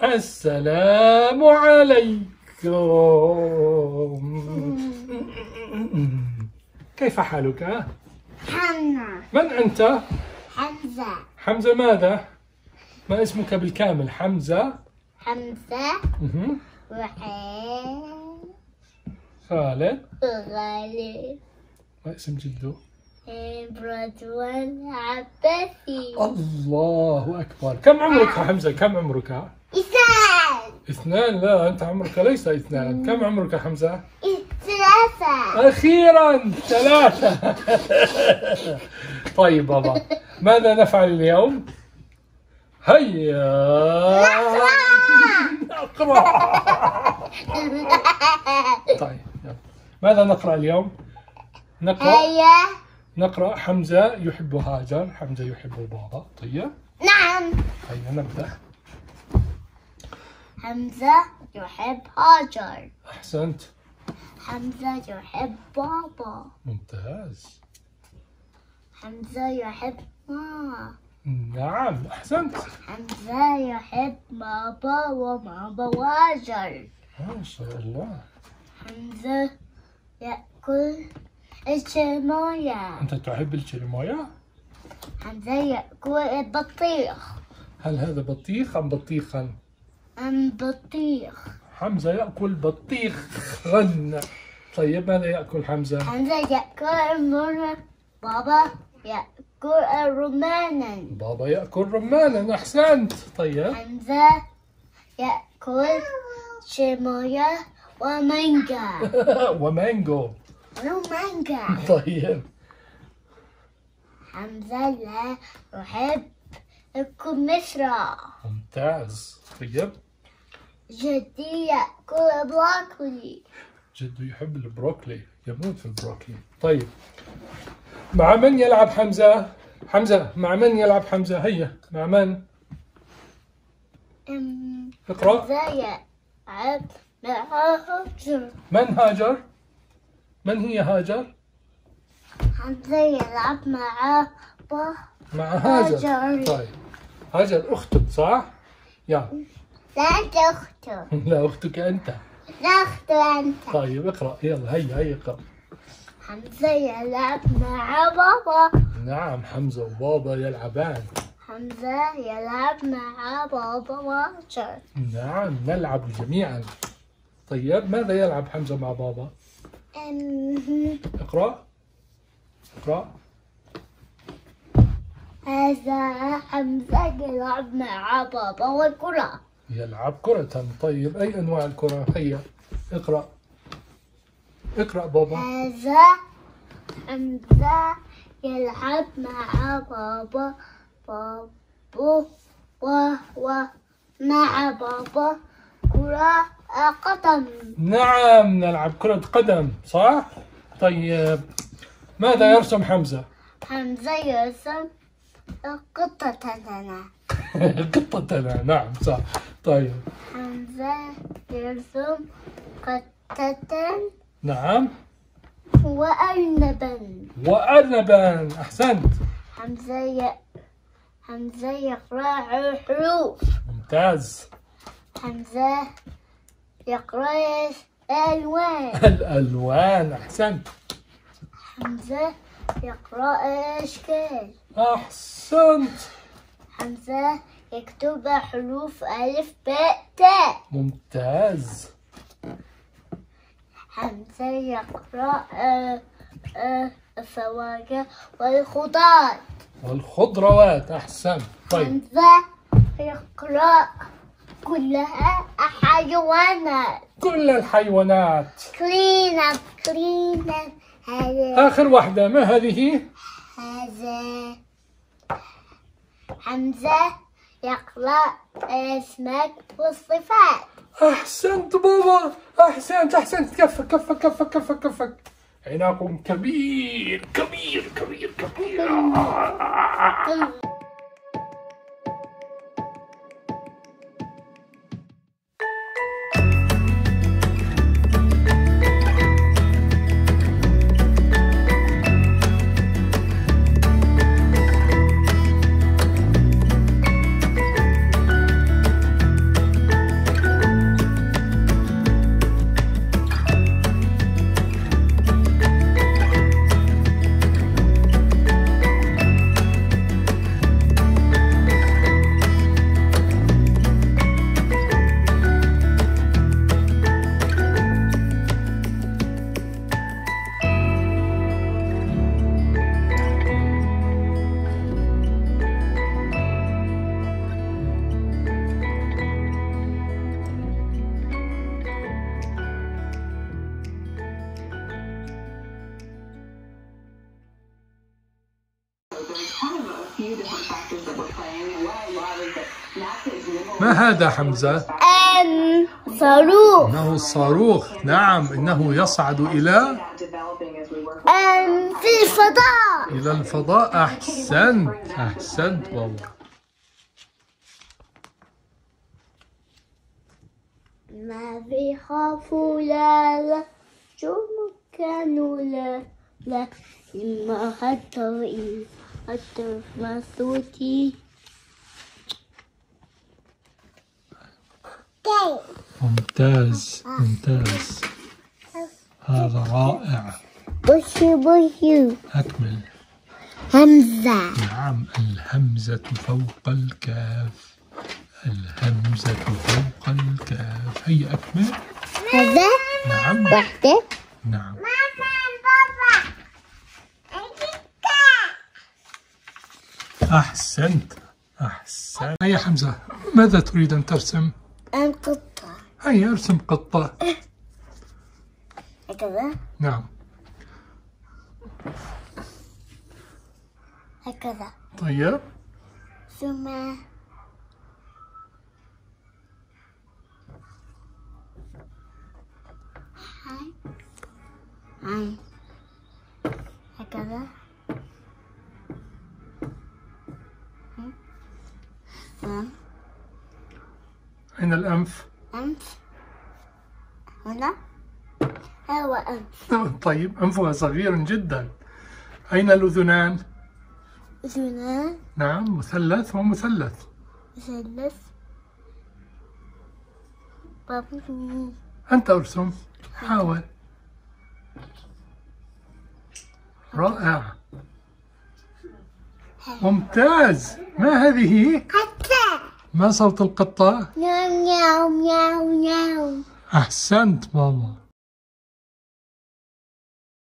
السلام عليكم. كيف حالك؟ حنا. من أنت؟ حمزة. حمزة ماذا؟ ما اسمك بالكامل؟ حمزة. حمزة. وحيد. خالد. غالب. ما اسم جده؟ رضوان عباسي. الله أكبر. كم عمرك يا حمزة؟ كم عمرك؟ 2. لا أنت عمرك ليس 2. كم عمرك يا حمزة؟ 3. أخيرا 3. طيب بابا، ماذا نفعل اليوم؟ هيا نقرأ. طيب يلا. ماذا نقرأ اليوم؟ نقرأ حمزة يحب هاجر. حمزة يحب بابا. طيب نعم. هيا نبدأ. حمزة يحب هاجر. أحسنت. حمزة يحب بابا. ممتاز. حمزة يحب ماما. نعم أحسنت. حمزة يحب بابا وماما وهاجر. ما شاء الله. حمزة يأكل الشموية. أنت تحب الشرموية؟ حمزة يأكل البطيخ. هل هذا بطيخ أم بطيخا؟ بطيخ. حمزة يأكل بطيخا. طيب ماذا يأكل حمزة؟ حمزة يأكل المر. بابا يأكل الرمانا. بابا يأكل رمانا. أحسنت. طيب حمزة يأكل شموية ومانجا. ومانجو. مانجا. طيب حمزة لا يحب الكمثرى. ممتاز. طيب جدي يأكل بروكلي. جده يحب البروكلي، يموت في البروكلي. طيب مع من يلعب حمزة؟ حمزة مع من يلعب حمزة؟ هيا مع من؟ اقرأ. حمزة يلعب مع هاجر. من هاجر؟ من هي هاجر؟ حمزة يلعب مع مع هاجر. طيب هاجر أختك صح؟ يلا. لا أنت أخته. لا أختك أنت. لا أخته أنت. طيب اقرأ يلا. هيا اقرأ. حمزة يلعب مع بابا. نعم حمزة وبابا يلعبان. حمزة يلعب مع بابا وهاجر. نعم نلعب جميعا. طيب ماذا يلعب حمزة مع بابا؟ اقرأ. اقرأ. هذا حمزة يلعب مع بابا والكرة. يلعب كرة. طيب أي أنواع الكرة؟ هيا اقرأ. اقرأ بابا. هذا حمزة يلعب مع بابا مع بابا كرة قدم. نعم نلعب كرة قدم صح؟ طيب ماذا يرسم حمزة؟ حمزة يرسم قطتنا. قطتنا. نعم صح. طيب حمزة يرسم قطة. نعم. وأرنبا. وأرنبا. أحسنت. حمزة يقرأ الحروف. ممتاز. حمزة يقرأ الألوان. الألوان. أحسنت. حمزة يقرأ الأشكال. أحسنت. حمزة يكتب حروف ألف باء تاء. ممتاز. حمزة يقرأ الفواكه والخضار. والخضروات. أحسنت. طيب حمزة يقرأ كلها حيوانات. كل الحيوانات. كلينة. هذا آخر واحدة ما هذه؟ حمزة يقرأ الأسماء والصفات. أحسنت بابا. أحسنت. كفك. عناق كبير. ما هذا حمزة؟ صاروخ. إنه الصاروخ. نعم، إنه يصعد إلى في الفضاء. إلى الفضاء. أحسنت، أحسنت والله. ما بيخافوا لا شو كانوا لا إما حتى ما صوتي. ممتاز ممتاز، هذا رائع. بوشو أكمل. همزة. نعم، الهمزة فوق الكاف، الهمزة فوق الكاف. هيا أكمل. هذا نعم. واحدة. نعم. أحسنت أحسنت. هيا حمزة، ماذا تريد أن ترسم؟ قطة. هيا ارسم قطة. هكذا. نعم. هكذا. طيب. ثم هاي هكذا. أين الأنف؟ أنف هنا. هو أنف. طيب، أنفها صغير جدا. أين الأذنان؟ أذنان. نعم، مثلث ومثلث. مثلث. أنت أرسم، حاول. رائع، ممتاز. ما هذه؟ قطة. ما صوت القطة؟ مياو مياو مياو مياو. أحسنت ماما.